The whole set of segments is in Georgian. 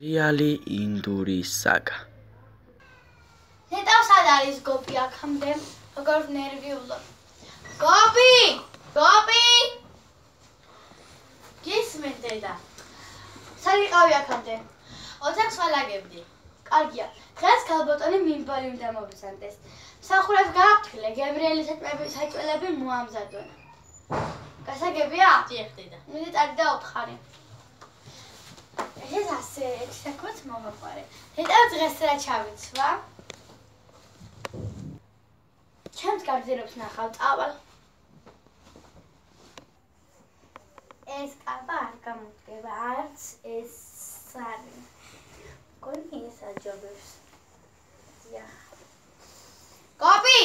რეალი ინდური საგა. ნეტავს სად არის გოპი აქამდე? როგორ ნერვიულობ. გოპი! გისმენ დედა. სად იყავი აქამდე? ოთახს ვალაგებდი. კარგია. დღეს ქალბატონი მიმბალი უნდა მოვიზანდეს. მსახურებს გააფრთხილე, გემრიელი საჭველები მოამზადონ. გასაგებია? დიახ დედა. მიდი წადი და უთხარი. ეს ასე ექსაკუც მომაყარე. დედა დღეს რა ჩავიცვა? ჩემს გარდიებს ნახავ, წავალ. ეს კაბა არ გამოდგება, არც ეს სარი. გონი ეს აჯობებს. დიახ. გოპი!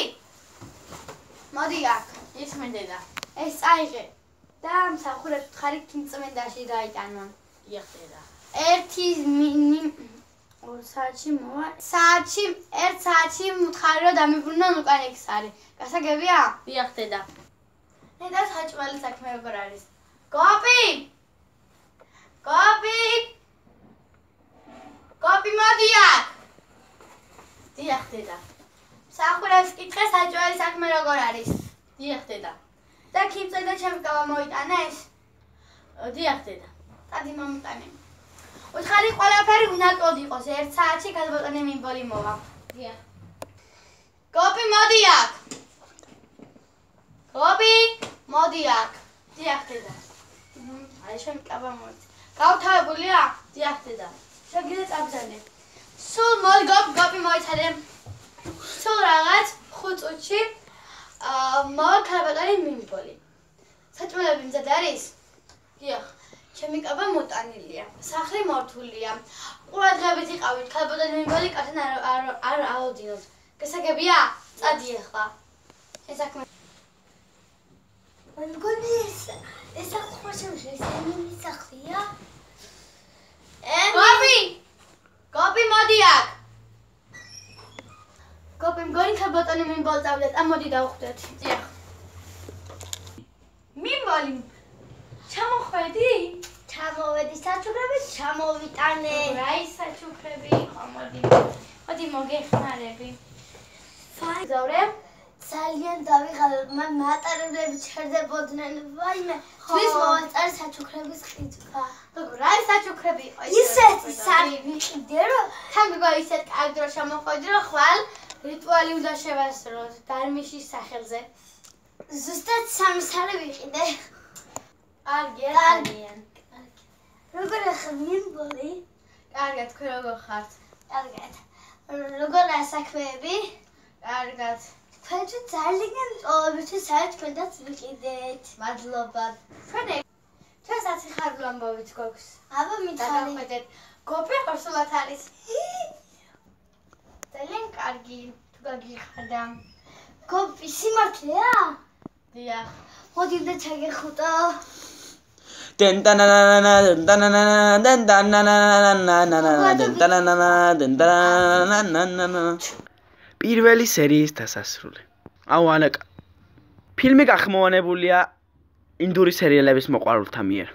მოდი აქ, ისმენ დედა. ეს წაიღე და მსახურებს უთხარი წმენდაში გაიტანონ. დიახ დედა. 1 საათში მოვა. ერთ საათში მუთხარი რომ დამიბრუნონ უკან ეგ სარი. გასაგებია? დიახ დედა. დედა საჭმელი საქმე როგორ არის? გოპი, მოდი აქ. დიახ დედა. მსახურებს კითხე საჭმელი საქმე როგორ არის? დიახ დედა. და ქიმწე და ჩემი კაბა მოიტანეს? დიახ დედა. წადი მომიტანე. უთხარი ყველაფერი უნაკოდ იყოს, 1 საათში ქალბატონი მიმბოლი მოვა. დიახ. გოპი, მოდი აქ. მოდი აქ. დიახ დედა. აი შენ კაბა მოიწ. გავთავებულია? დიახ დედა. შეგიძლია წაბრძანე. სულ მოდი გოპი მოიცადე. სულ რაღაც 5 წუთში მოვა ქალბატონი მიმბოლი. საჭმელები მზად არის? დიახ. ჩემი კაბა მოტანილია. სახლი მორთულია. ყურადღებით იყავით, ქალბატონი მიმბოლი კაცთან არ აუდინოთ. გასაგებია? წადი ახლა. ეს საქმე. მგონი ეს საქმე ეს ემინის სახლია? გოპი, მოდი აქ. გოპი, მგონი ქალბატონი მიმბოლი წავდეთ, მოდი დავხვდეთ. დიახ. მიმბოლი ჩამოხვედი? ჩამოვედი საჩუქრებით, ჩამოვიტანე. რა ის საჩუქრები იყო, მოდი მოგეხმარები. ფაიზორე ძალიან დავიღალე, მატარებლები ჩერდებოდნენ. ვაიმე, თვის მოვაწარე საჩუქრების ყიდვა. რა ის საჩუქრები იყო? ისეთი სამი ვიყიდე, რომ თან გიგო ისეთ კარგ დროს შემოხვედი, რომ ხვალ რიტუალი უნდა შევასრულოთ დარმიშის სახელზე. ზუსტად 3 სარი ვიყიდე. კარგია, ძალიან. როგორ ახლა მიმბოლი? კარგად, თქვენ როგორ ხართ? კარგად. როგორაა საქმეები? კარგად. თქვენ თუ ძალიან ყოველთვის საერთოდ თქვენთან ვიყიდეთ. მადლობა. ჩვენ საციხარბლო ამბავით გვაქვს. აბა მითხარი. გოპი ყურსულად არის. ძალიან კარგი, თუ გაგიხადა. გოპი სიმართლეა? დიახ. მოდი და ჩაგეხუტო. პირველი სერიის დასასრული. აუ ალეკა. ფილმი გახმოვანებულია ინდური სერიალების მოყვარულთა მიერ.